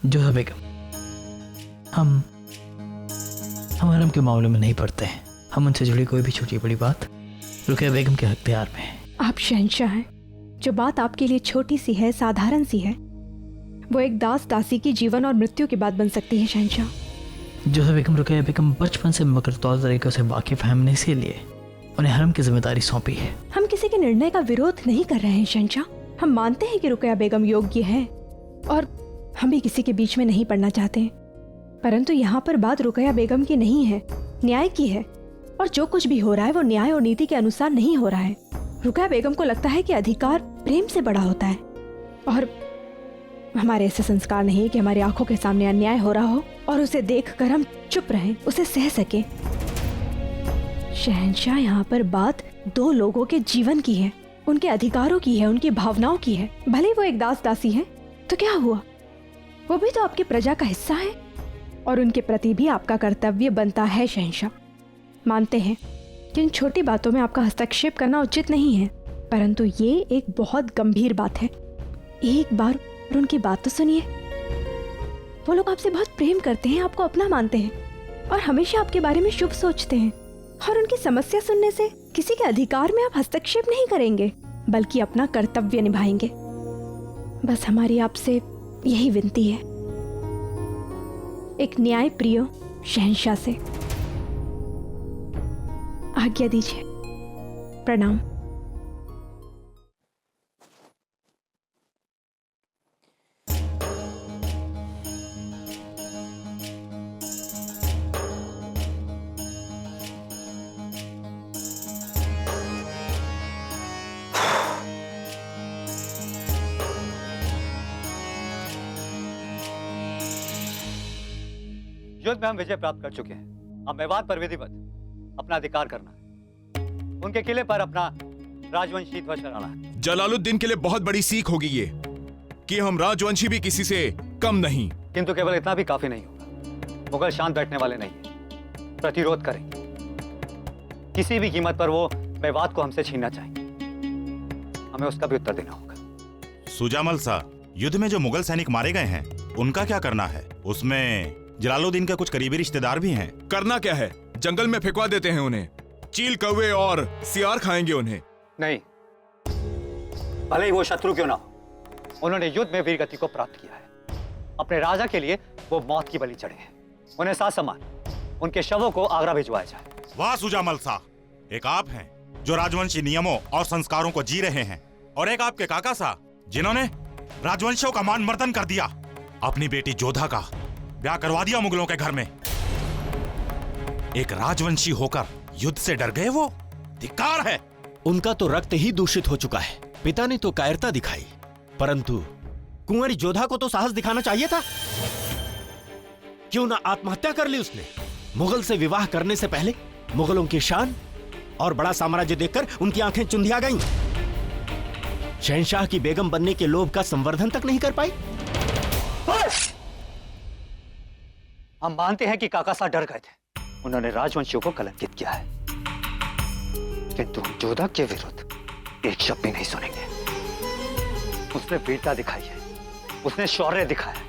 जोधा बेगम, हम हरम के मामले में नहीं पड़ते हैं। हम उनसे जुड़ी कोई भी छोटी बड़ी बात रुकैया बेगम के अख्तियार में है। आप शहंशाह हैं। जो बात आपके लिए छोटी सी है, साधारण सी है, वो एक दास दासी की जीवन और मृत्यु की बात बन सकती है शहंशाह। जोधा बेगम, रुकैया बेगम बचपन से मगर तौर तरीकों से वाकिफ हैं। हमने इसीलिए उन्हें हरम की जिम्मेदारी सौंपी है। हम किसी के निर्णय का विरोध नहीं कर रहे हैं शहंशाह। हम मानते हैं कि रुकैया बेगम योग्य है और हम भी किसी के बीच में नहीं पड़ना चाहते हैं। परंतु यहाँ पर बात रुकैया बेगम की नहीं है, न्याय की है। और जो कुछ भी हो रहा है वो न्याय और नीति के अनुसार नहीं हो रहा है। रुकैया बेगम को लगता है कि अधिकार प्रेम से बड़ा होता है और हमारे ऐसे संस्कार नहीं है कि हमारी आंखों के सामने अन्याय हो रहा हो और उसे देखकर हम चुप रहें, उसे सह सके। शहंशाह, यहाँ पर बात दो लोगों के जीवन की है, उनके अधिकारों की है, उनकी भावनाओं की है। भले वो एक दास दासी है तो क्या हुआ, वो भी तो आपकी प्रजा का हिस्सा है और उनके प्रति भी आपका कर्तव्य बनता है शहंशाह। मानते हैं कि इन छोटी बातों में आपका हस्तक्षेप करना उचित नहीं है, परंतु ये एक बहुत गंभीर बात है। एक बार और उनकी बात तो सुनिए। वो लोग आपसे बहुत प्रेम करते हैं, आपको अपना मानते हैं और हमेशा आपके बारे में शुभ सोचते हैं। और उनकी समस्या सुनने से किसी के अधिकार में आप हस्तक्षेप नहीं करेंगे, बल्कि अपना कर्तव्य निभाएंगे। बस हमारी आपसे यही विनती है, एक न्याय प्रिय शहंशाह से। आज्ञा दीजिए। प्रणाम। युद्ध में हम विजय प्राप्त कर चुके हैं। अब मेवात पर विधिवत अपना अधिकार करना है, उनके किले पर अपना राजवंशी ध्वज फहराना है। जलालुद्दीन के लिए बहुत बड़ी सीख होगी ये कि हम राजवंशी भी किसी से कम नहीं। किंतु केवल इतना भी काफी नहीं होगा। मुगल शांत बैठने वाले नहीं है, प्रतिरोध करेंगे। किसी भी कीमत पर वो मेवात को हमसे छीनना चाहेंगे, हमें उसका भी उत्तर देना होगा। सुजामल सा, युद्ध में जो मुगल सैनिक मारे गए हैं उनका क्या करना है? उसमें जलालुद्दीन के कुछ करीबी रिश्तेदार भी हैं। करना क्या है, जंगल में फेंकवा देते हैं उन्हें। चील, कौवे और सियार खाएंगे उन्हें। नहीं, भले ही वो शत्रु क्यों ना हो, उन्होंने युद्ध में वीरगति को प्राप्त किया है। अपने राजा के लिए वो मौत की बलि चढ़े हैं। उन्हें साथ सम्मान, उनके शवों को आगरा भिजवाया जाए। वाह सुजामल सा, एक आप हैं जो राजवंशी नियमों और संस्कारों को जी रहे हैं, और एक आपके काका सा जिन्होंने राजवंशियों का मान मर्दन कर दिया। अपनी बेटी जोधा का ब्याह करवा दिया मुगलों के घर में। एक राजवंशी होकर युद्ध से डर गए, वो धिक्कार है। उनका तो रक्त ही दूषित हो चुका है। पिता ने तो कायरता दिखाई, परंतु कुंवरी जोधा को तो साहस दिखाना चाहिए था। क्यों ना आत्महत्या कर ली उसने? मुगल से विवाह करने से पहले मुगलों की शान और बड़ा साम्राज्य देखकर उनकी आंखें चुंधिया गईं। शहंशाह की बेगम बनने के लोभ का संवर्धन तक नहीं कर पाई। हम मानते हैं कि काका साहब डर गए थे, उन्होंने राजवंशियों को कलंकित किया है, किंतु हम जोधा के विरुद्ध एक शब्द भी नहीं सुनेंगे। उसने वीरता दिखाई है, उसने शौर्य दिखाया है,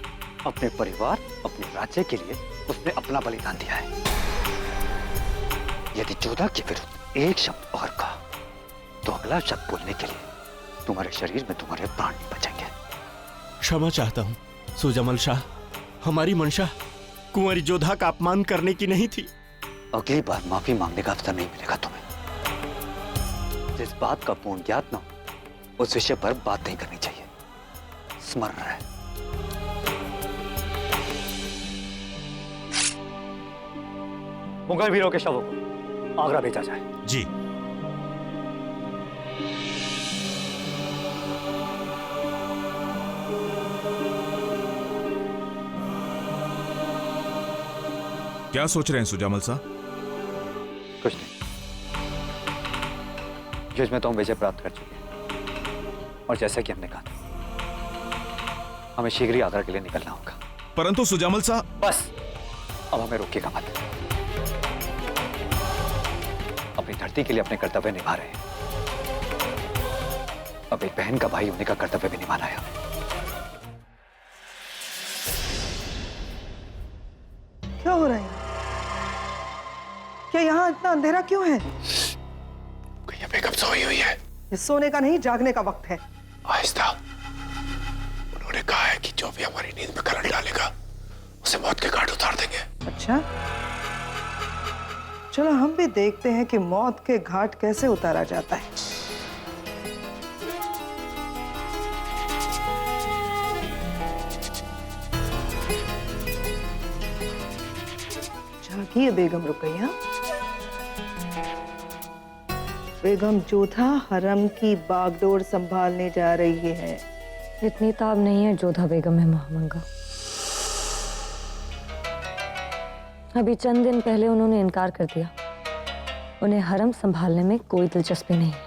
अपने परिवार, अपने राज्य के लिए उसने अपना बलिदान दिया है। यदि जोधा के विरुद्ध एक शब्द और कहा तो अगला शब्द बोलने के लिए तुम्हारे शरीर में तुम्हारे प्राण नहीं बचेंगे। क्षमा चाहता हूं सुजमल शाह, हमारी मंशा कुंवरी जोधा का अपमान करने की नहीं थी। अगली बार माफी मांगने का अवसर नहीं मिलेगा तुम्हें। जिस बात का पूर्ण ज्ञात न हो, उस विषय पर बात नहीं करनी चाहिए। स्मरण रहे। मुगल वीरों के शवों को आगरा भेजा जाए। जी। क्या सोच रहे हैं सुजामल सा? कुछ नहीं, युद्ध में तो हम विजय प्राप्त कर चुके हैं और जैसा कि हमने कहा था, हमें शीघ्र ही आगरा के लिए निकलना होगा। परंतु सुजामल सा, बस अब हमें रोकिएगा मत। अपनी धरती के लिए अपने कर्तव्य निभा रहे हैं। अब एक बहन का भाई होने का कर्तव्य भी निभाना है हमें। क्या हो रहा है? क्या यहाँ इतना अंधेरा क्यों है? कहीं बेगम सोई हुई है। ये सोने का नहीं, जागने का वक्त है। आहिस्ता। उन्होंने कहा है कि जो भी हमारी नींद में करंट डालेगा उसे मौत के घाट उतार देंगे। अच्छा, चलो हम भी देखते हैं कि मौत के घाट कैसे उतारा जाता है। जागिए बेगम रुकैया। बेगम जोधा हरम की बागडोर संभालने जा रही है। इतनी ताब नहीं है जोधा बेगम है महामंगा। अभी चंद दिन पहले उन्होंने इनकार कर दिया। उन्हें हरम संभालने में कोई दिलचस्पी नहीं है।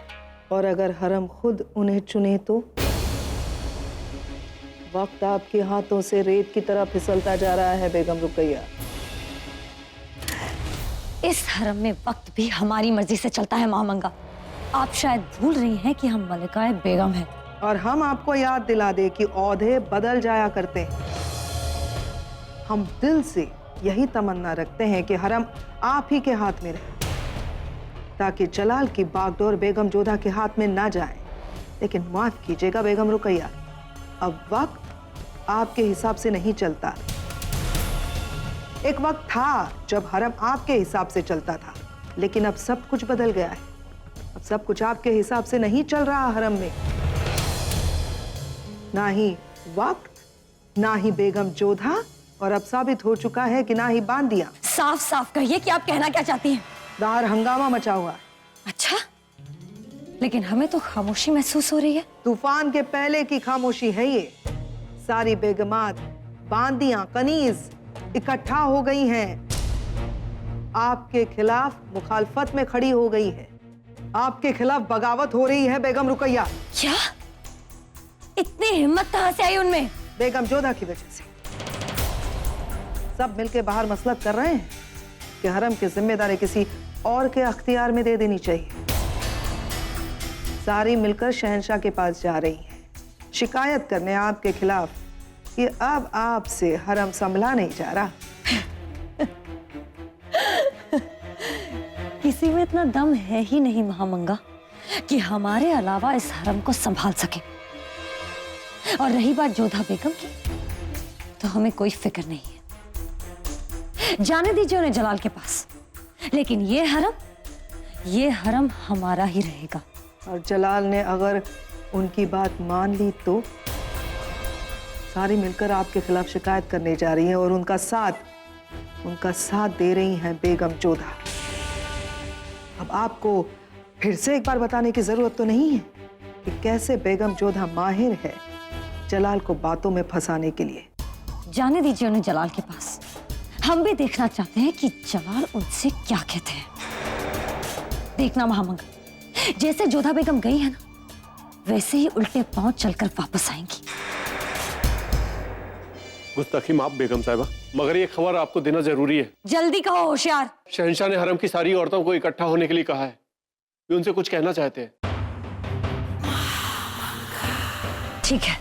और अगर हरम खुद उन्हें चुने तो? वक्त आपके हाथों से रेत की तरह फिसलता जा रहा है बेगम रुकैया। इस हरम में वक्त भी हमारी मर्जी से चलता है महामंगा। आप शायद भूल रही हैं कि हम मलिकाए बेगम हैं। और हम आपको याद दिला दे कि औहदे बदल जाया करते हैं। हम दिल से यही तमन्ना रखते हैं कि हरम आप ही के हाथ में रहे, ताकि जलाल की बागडोर बेगम जोधा के हाथ में ना जाए। लेकिन माफ कीजिएगा बेगम रुकैया, अब वक्त आपके हिसाब से नहीं चलता। एक वक्त था जब हरम आपके हिसाब से चलता था, लेकिन अब सब कुछ बदल गया है। अब सब कुछ आपके हिसाब से नहीं चल रहा हरम में। ना ही वक्त, ना ही बेगम जोधा, और अब साबित हो चुका है कि ना ही बांदिया। साफ साफ कहिए कि आप कहना क्या चाहती हैं। बाहर हंगामा मचा हुआ है। अच्छा, लेकिन हमें तो खामोशी महसूस हो रही है। तूफान के पहले की खामोशी है ये। सारी बेगमात, बांदियां, कनीज इकट्ठा हो गई हैं। आपके खिलाफ मुखालफत में खड़ी हो गई है। आपके खिलाफ बगावत हो रही है बेगम रुकैया। क्या? इतनी हिम्मत कहां से आई उनमें? बेगम जोधा की वजह से। सब मिलके बाहर मसलत कर रहे हैं कि हरम की जिम्मेदारी किसी और के अख्तियार में दे देनी चाहिए। सारी मिलकर शहंशाह के पास जा रही हैं, शिकायत करने आपके खिलाफ कि अब आपसे हरम संभला नहीं जा रहा। किसी में इतना दम है ही नहीं महामंगा कि हमारे अलावा इस हरम को संभाल सके। और रही बात जोधा बेगम की, तो हमें कोई फिक्र नहीं है। जाने दीजिए उन्हें जलाल के पास, लेकिन ये हरम हमारा ही रहेगा। और जलाल ने अगर उनकी बात मान ली तो? सारी मिलकर आपके खिलाफ शिकायत करने जा रही हैं और उनका साथ दे रही हैं बेगम जोधा। अब आपको फिर से एक बार बताने की जरूरत तो नहीं है कि कैसे बेगम जोधा माहिर है जलाल को बातों में फंसाने के लिए। जाने दीजिए उन्हें जलाल के पास। हम भी देखना चाहते हैं कि जलाल उनसे क्या कहते हैं। देखना महामंगा, जैसे जोधा बेगम गई है ना, वैसे ही उल्टे पांव चलकर वापस आएंगी। गुस्ताखी माफ बेगम साहिबा, मगर ये खबर आपको देना जरूरी है। जल्दी कहो होशियार। शहंशाह ने हरम की सारी औरतों को इकट्ठा होने के लिए कहा है। वे उनसे कुछ कहना चाहते हैं। ठीक है,